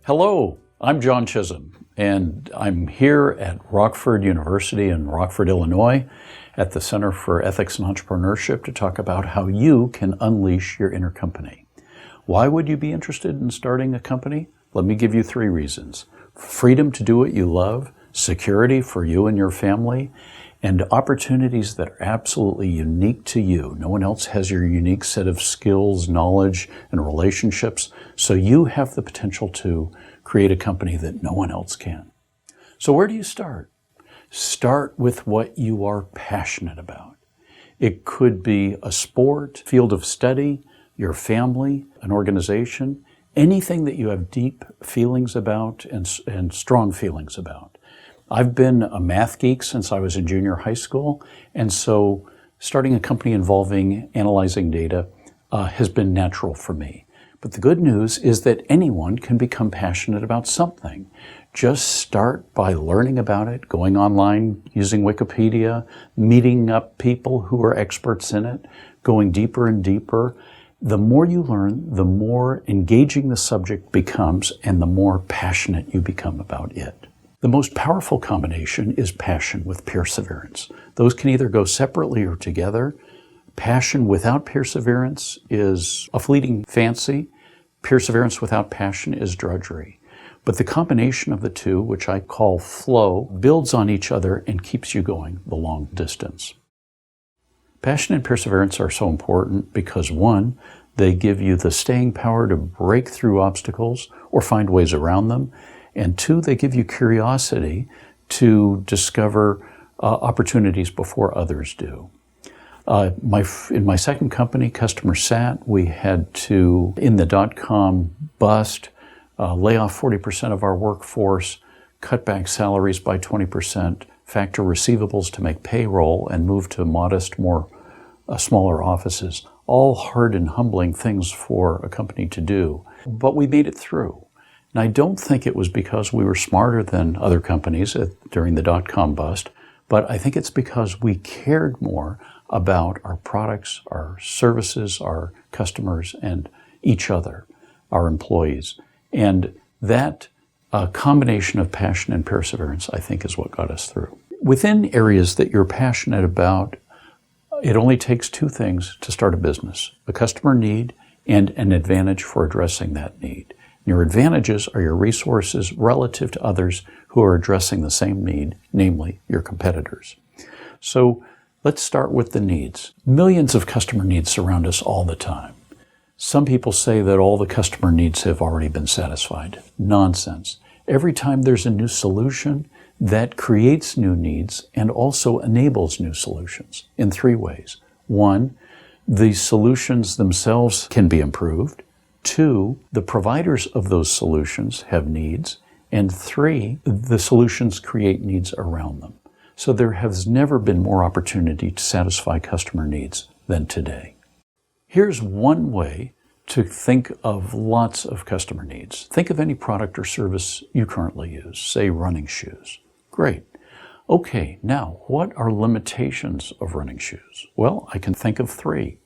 Hello, I'm John Chisholm, and I'm here at Rockford University in Rockford, Illinois, at the Center for Ethics and Entrepreneurship to talk about how you can unleash your inner company. Why would you be interested in starting a company? Let me give you 3 reasons. Freedom to do what you love, security for you and your family, and opportunities that are absolutely unique to you. No one else has your unique set of skills, knowledge, and relationships, so you have the potential to create a company that no one else can. So where do you start? Start with what you are passionate about. It could be a sport, field of study, your family, an organization, anything that you have deep feelings about and strong feelings about. I've been a math geek since I was in junior high school, and so starting a company involving analyzing data has been natural for me. But the good news is that anyone can become passionate about something. Just start by learning about it, going online, using Wikipedia, meeting up people who are experts in it, going deeper and deeper. The more you learn, the more engaging the subject becomes and the more passionate you become about it. The most powerful combination is passion with perseverance. Those can either go separately or together. Passion without perseverance is a fleeting fancy. Perseverance without passion is drudgery. But the combination of the two, which I call flow, builds on each other and keeps you going the long distance. Passion and perseverance are so important because 1, they give you the staying power to break through obstacles or find ways around them. And 2, they give you curiosity to discover opportunities before others do. In my second company, CustomerSat, we had to, in the .com bust, lay off 40% of our workforce, cut back salaries by 20%, factor receivables to make payroll, and move to modest, smaller offices. All hard and humbling things for a company to do. But we made it through. And I don't think it was because we were smarter than other companies during the .com bust, but I think it's because we cared more about our products, our services, our customers, and each other, our employees. And that combination of passion and perseverance, I think, is what got us through. Within areas that you're passionate about, it only takes 2 things to start a business: a customer need and an advantage for addressing that need. Your advantages are your resources relative to others who are addressing the same need, namely your competitors. So let's start with the needs. Millions of customer needs surround us all the time. Some people say that all the customer needs have already been satisfied. Nonsense. Every time there's a new solution, that creates new needs and also enables new solutions in 3 ways. 1, the solutions themselves can be improved. 2, the providers of those solutions have needs. And 3, the solutions create needs around them. So there has never been more opportunity to satisfy customer needs than today. Here's one way to think of lots of customer needs. Think of any product or service you currently use, say running shoes. Great. Okay, now what are limitations of running shoes? Well, I can think of 3.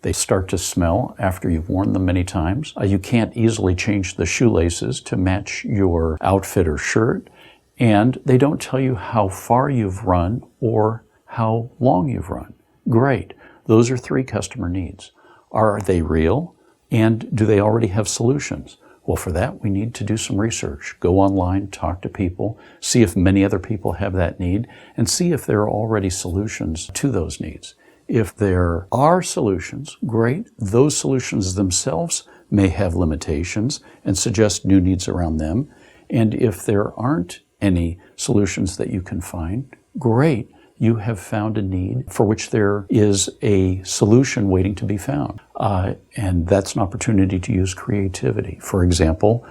They start to smell after you've worn them many times. You can't easily change the shoelaces to match your outfit or shirt. And they don't tell you how far you've run or how long you've run. Great. Those are 3 customer needs. Are they real? And do they already have solutions? Well, for that, we need to do some research. Go online, talk to people, see if many other people have that need, and see if there are already solutions to those needs. If there are solutions, great. Those solutions themselves may have limitations and suggest new needs around them. And if there aren't any solutions that you can find, great. You have found a need for which there is a solution waiting to be found. And that's an opportunity to use creativity. For example,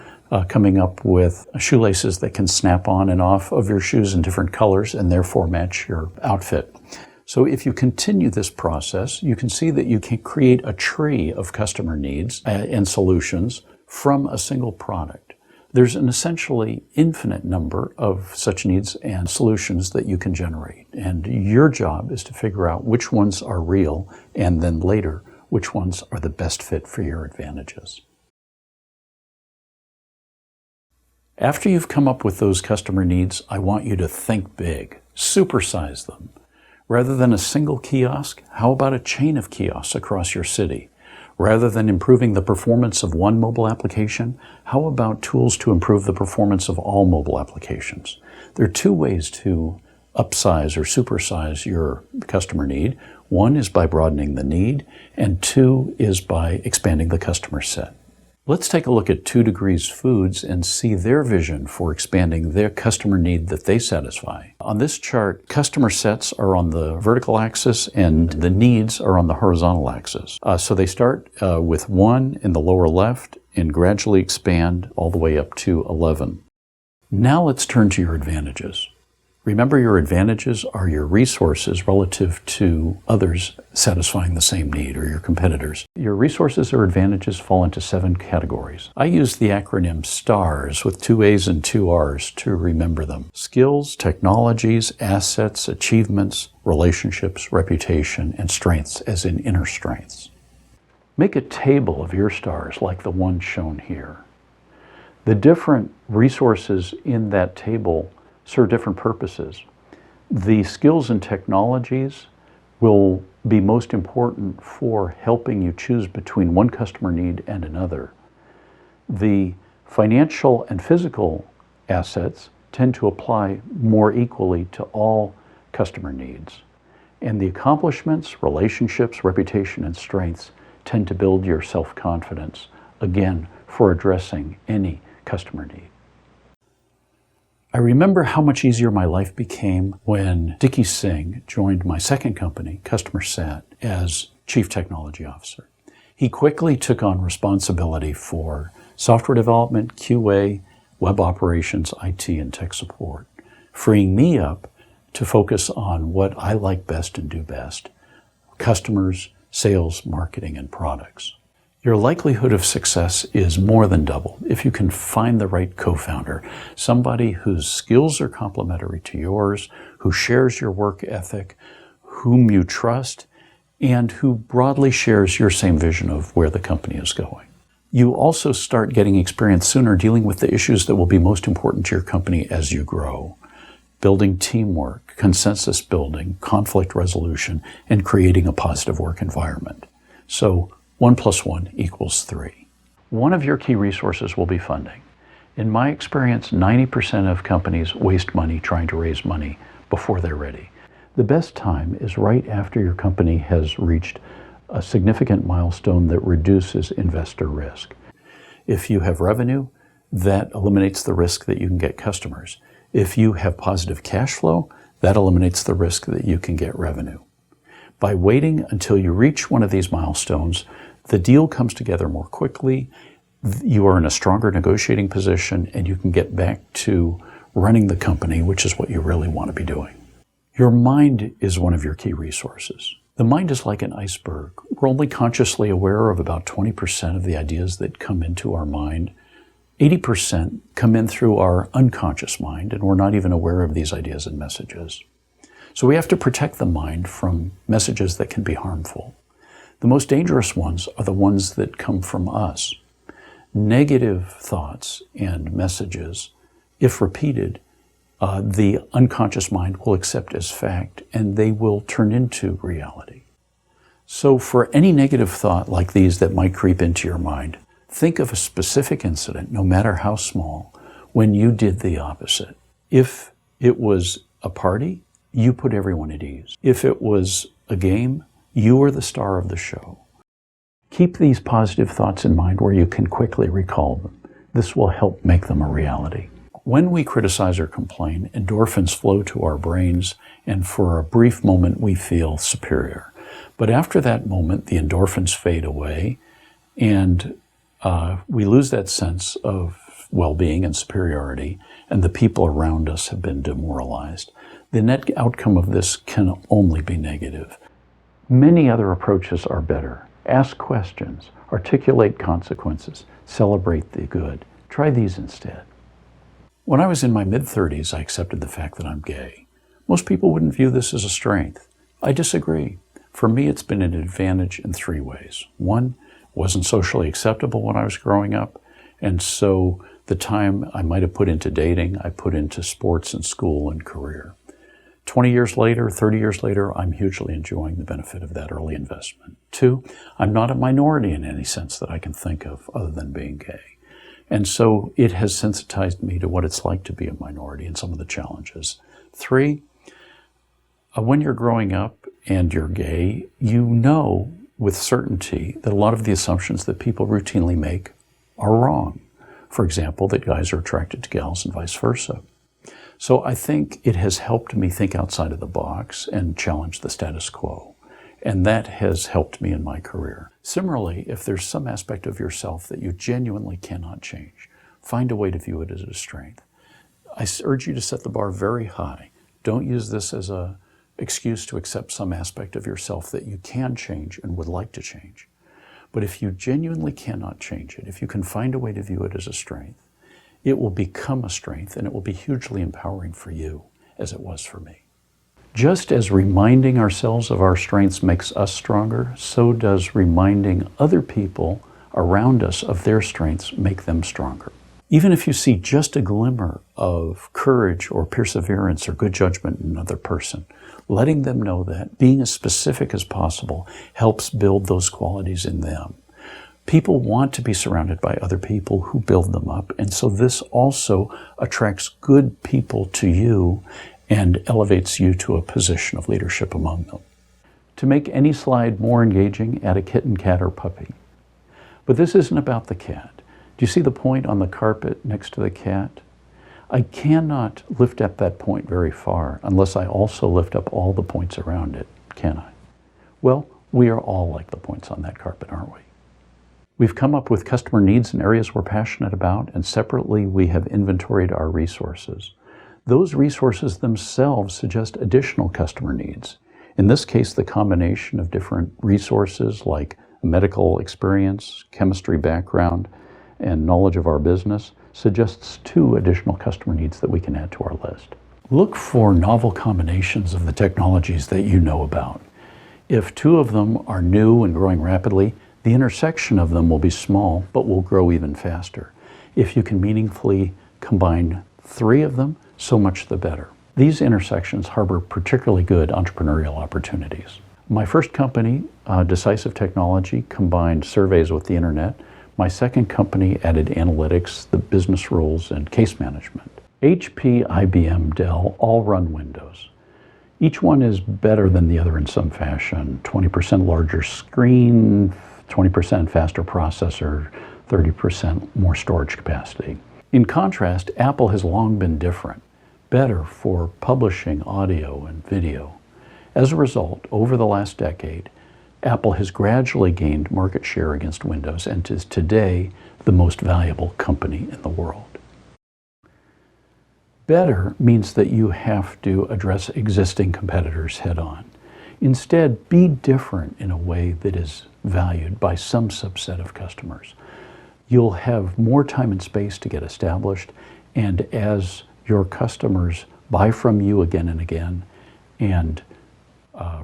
coming up with shoelaces that can snap on and off of your shoes in different colors and therefore match your outfit. So if you continue this process, you can see that you can create a tree of customer needs and solutions from a single product. There's an essentially infinite number of such needs and solutions that you can generate. And your job is to figure out which ones are real and then later which ones are the best fit for your advantages. After you've come up with those customer needs, I want you to think big, supersize them. Rather than a single kiosk, how about a chain of kiosks across your city? Rather than improving the performance of one mobile application, how about tools to improve the performance of all mobile applications? There are two ways to upsize or supersize your customer need. One is by broadening the need, and two is by expanding the customer set. Let's take a look at 2 Degrees Foods and see their vision for expanding their customer need that they satisfy. On this chart, customer sets are on the vertical axis and the needs are on the horizontal axis. So they start with 1 in the lower left and gradually expand all the way up to 11. Now let's turn to your advantages. Remember, your advantages are your resources relative to others satisfying the same need or your competitors. Your resources or advantages fall into 7 categories. I use the acronym STARS with 2 A's and 2 R's to remember them. Skills, technologies, assets, achievements, relationships, reputation, and strengths, as in inner strengths. Make a table of your stars like the one shown here. The different resources in that table serve different purposes. The skills and technologies will be most important for helping you choose between one customer need and another. The financial and physical assets tend to apply more equally to all customer needs. And the accomplishments, relationships, reputation, and strengths tend to build your self-confidence, again, for addressing any customer need. I remember how much easier my life became when Dickie Singh joined my second company, CustomerSat, as Chief Technology Officer. He quickly took on responsibility for software development, QA, web operations, IT, and tech support, freeing me up to focus on what I like best and do best: customers, sales, marketing, and products. Your likelihood of success is more than doubled if you can find the right co-founder, somebody whose skills are complementary to yours, who shares your work ethic, whom you trust, and who broadly shares your same vision of where the company is going. You also start getting experience sooner dealing with the issues that will be most important to your company as you grow: building teamwork, consensus building, conflict resolution, and creating a positive work environment. So 1 + 1 = 3. One of your key resources will be funding. In my experience, 90% of companies waste money trying to raise money before they're ready. The best time is right after your company has reached a significant milestone that reduces investor risk. If you have revenue, that eliminates the risk that you can get customers. If you have positive cash flow, that eliminates the risk that you can get revenue. By waiting until you reach one of these milestones, the deal comes together more quickly, you are in a stronger negotiating position, and you can get back to running the company, which is what you really want to be doing. Your mind is one of your key resources. The mind is like an iceberg. We're only consciously aware of about 20% of the ideas that come into our mind. 80% come in through our unconscious mind, and we're not even aware of these ideas and messages. So we have to protect the mind from messages that can be harmful. The most dangerous ones are the ones that come from us. Negative thoughts and messages, if repeated, the unconscious mind will accept as fact, and they will turn into reality. So for any negative thought like these that might creep into your mind, think of a specific incident, no matter how small, when you did the opposite. If it was a party, you put everyone at ease. If it was a game, you are the star of the show. Keep these positive thoughts in mind where you can quickly recall them. This will help make them a reality. When we criticize or complain, endorphins flow to our brains, and for a brief moment we feel superior. But after that moment, the endorphins fade away, and we lose that sense of well-being and superiority, and the people around us have been demoralized. The net outcome of this can only be negative. Many other approaches are better. Ask questions, articulate consequences, celebrate the good. Try these instead. When I was in my mid-30s, I accepted the fact that I'm gay. Most people wouldn't view this as a strength. I disagree. For me, it's been an advantage in 3 ways. 1, it wasn't socially acceptable when I was growing up, and so The time I might have put into dating, I put into sports and school and career. 20 years later, 30 years later, I'm hugely enjoying the benefit of that early investment. 2, I'm not a minority in any sense that I can think of other than being gay. And so it has sensitized me to what it's like to be a minority and some of the challenges. 3, when you're growing up and you're gay, you know with certainty that a lot of the assumptions that people routinely make are wrong. For example, that guys are attracted to gals and vice versa. So I think it has helped me think outside of the box and challenge the status quo. And that has helped me in my career. Similarly, if there's some aspect of yourself that you genuinely cannot change, find a way to view it as a strength. I urge you to set the bar very high. Don't use this as an excuse to accept some aspect of yourself that you can change and would like to change. But if you genuinely cannot change it, if you can find a way to view it as a strength, it will become a strength and it will be hugely empowering for you, as it was for me. Just as reminding ourselves of our strengths makes us stronger, so does reminding other people around us of their strengths make them stronger. Even if you see just a glimmer of courage or perseverance or good judgment in another person, letting them know that, being as specific as possible, helps build those qualities in them. People want to be surrounded by other people who build them up, and so this also attracts good people to you and elevates you to a position of leadership among them. To make any slide more engaging, add a kitten, cat, or puppy. But this isn't about the cat. Do you see the point on the carpet next to the cat? I cannot lift up that point very far unless I also lift up all the points around it, can I? Well, we are all like the points on that carpet, aren't we? We've come up with customer needs in areas we're passionate about, and separately we have inventoried our resources. Those resources themselves suggest additional customer needs. In this case, the combination of different resources like medical experience, chemistry background, and knowledge of our business suggests 2 additional customer needs that we can add to our list. Look for novel combinations of the technologies that you know about. If 2 of them are new and growing rapidly, the intersection of them will be small, but will grow even faster. If you can meaningfully combine 3 of them, so much the better. These intersections harbor particularly good entrepreneurial opportunities. My first company, Decisive Technology, combined surveys with the internet. My second company added analytics, the business rules, and case management. HP, IBM, Dell all run Windows. Each one is better than the other in some fashion. 20% larger screen, 20% faster processor, 30% more storage capacity. In contrast, Apple has long been different, better for publishing audio and video. As a result, over the last decade, Apple has gradually gained market share against Windows and is today the most valuable company in the world. Better means that you have to address existing competitors head-on. Instead, be different in a way that is valued by some subset of customers. You'll have more time and space to get established, and as your customers buy from you again and again and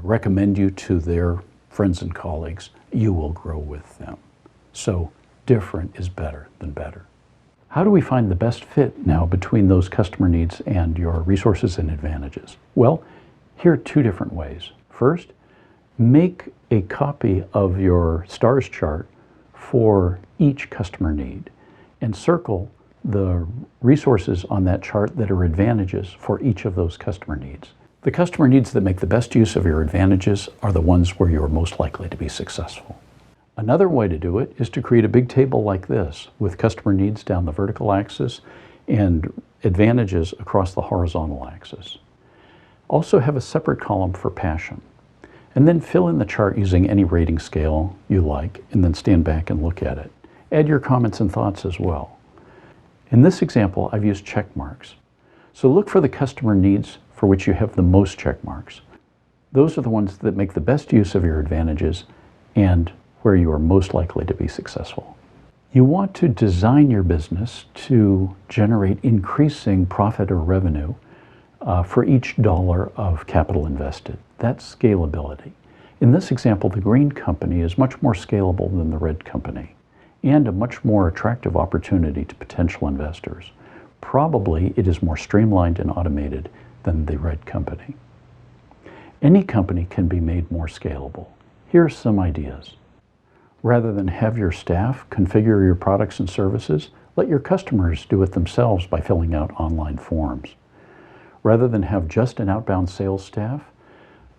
recommend you to their friends and colleagues, you will grow with them. So different is better than better. How do we find the best fit now between those customer needs and your resources and advantages? Well, here are 2 different ways. First, make a copy of your stars chart for each customer need and circle the resources on that chart that are advantages for each of those customer needs. The customer needs that make the best use of your advantages are the ones where you are most likely to be successful. Another way to do it is to create a big table like this with customer needs down the vertical axis and advantages across the horizontal axis. Also have a separate column for passion, and then fill in the chart using any rating scale you like, and then stand back and look at it. Add your comments and thoughts as well. In this example, I've used check marks. So look for the customer needs for which you have the most check marks. Those are the ones that make the best use of your advantages and where you are most likely to be successful. You want to design your business to generate increasing profit or revenue for each dollar of capital invested. That's scalability. In this example, the green company is much more scalable than the red company. and a much more attractive opportunity to potential investors. Probably it is more streamlined and automated than the right company. Any company can be made more scalable. Here are some ideas. Rather than have your staff configure your products and services, let your customers do it themselves by filling out online forms. Rather than have just an outbound sales staff,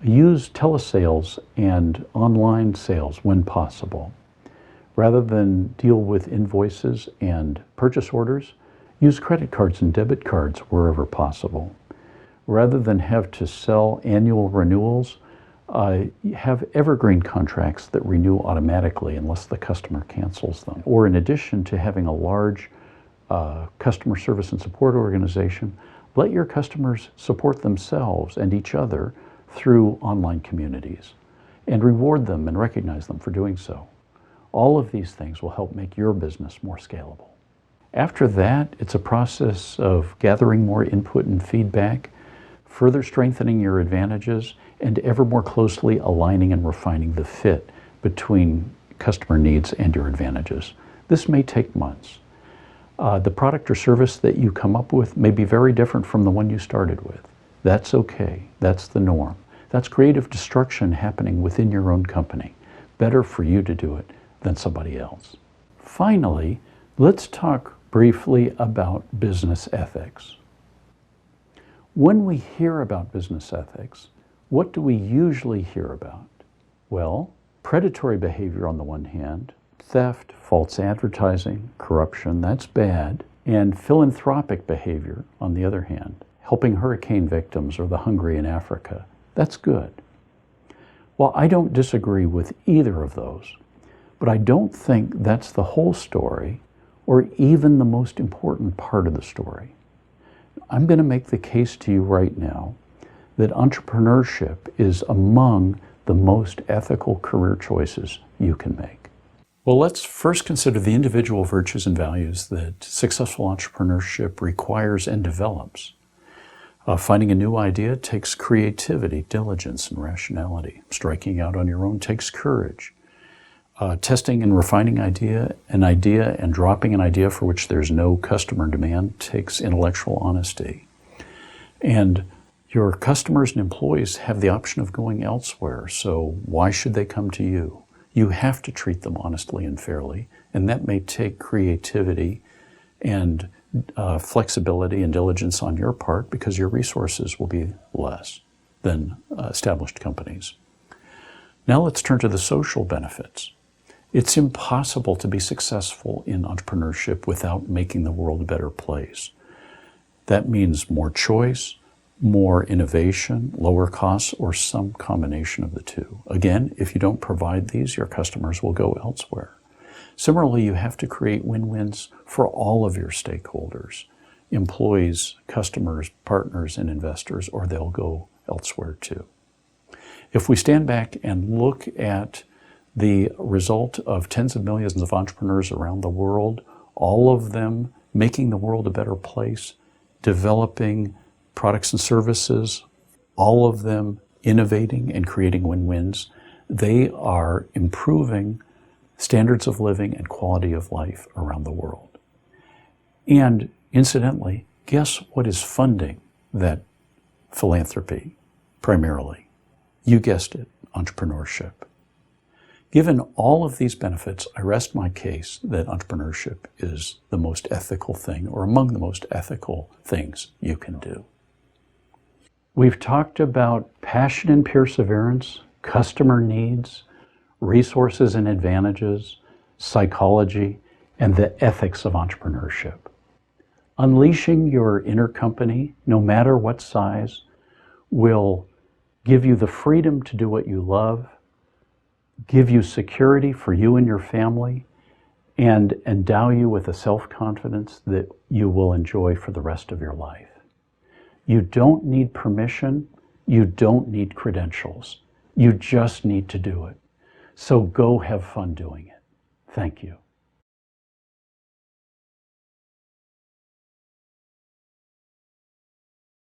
use telesales and online sales when possible. Rather than deal with invoices and purchase orders, use credit cards and debit cards wherever possible. Rather than have to sell annual renewals, have evergreen contracts that renew automatically unless the customer cancels them. Or in addition to having a large customer service and support organization, let your customers support themselves and each other through online communities and reward them and recognize them for doing so. All of these things will help make your business more scalable. After that, it's a process of gathering more input and feedback, further strengthening your advantages, and ever more closely aligning and refining the fit between customer needs and your advantages. This may take months. The product or service that you come up with may be very different from the one you started with. That's okay. That's the norm. That's creative destruction happening within your own company. Better for you to do it than somebody else. Finally, let's talk briefly about business ethics. When we hear about business ethics, what do we usually hear about? Well, predatory behavior on the one hand, theft, false advertising, corruption, that's bad, and philanthropic behavior on the other hand, helping hurricane victims or the hungry in Africa, that's good. Well, I don't disagree with either of those, but I don't think that's the whole story or even the most important part of the story. I'm going to make the case to you right now that entrepreneurship is among the most ethical career choices you can make. Well, let's first consider the individual virtues and values that successful entrepreneurship requires and develops. Finding a new idea takes creativity, diligence, and rationality. Striking out on your own takes courage. Testing and refining an idea and dropping an idea for which there's no customer demand takes intellectual honesty. And your customers and employees have the option of going elsewhere, so why should they come to you? You have to treat them honestly and fairly, and that may take creativity and flexibility and diligence on your part because your resources will be less than established companies. Now let's turn to the social benefits. It's impossible to be successful in entrepreneurship without making the world a better place. That means more choice, more innovation, lower costs, or some combination of the two. Again, if you don't provide these, your customers will go elsewhere. Similarly, you have to create win-wins for all of your stakeholders, employees, customers, partners, and investors, or they'll go elsewhere too. If we stand back and look at the result of tens of millions of entrepreneurs around the world, all of them making the world a better place, developing products and services, all of them innovating and creating win-wins, they are improving standards of living and quality of life around the world. And incidentally, guess what is funding that philanthropy primarily? You guessed it, entrepreneurship. Given all of these benefits, I rest my case that entrepreneurship is the most ethical thing, or among the most ethical things you can do. We've talked about passion and perseverance, customer needs, resources and advantages, psychology, and the ethics of entrepreneurship. Unleashing your inner company, no matter what size, will give you the freedom to do what you love, give you security for you and your family, and endow you with a self-confidence that you will enjoy for the rest of your life. You don't need permission. You don't need credentials. You just need to do it. So go have fun doing it. Thank you.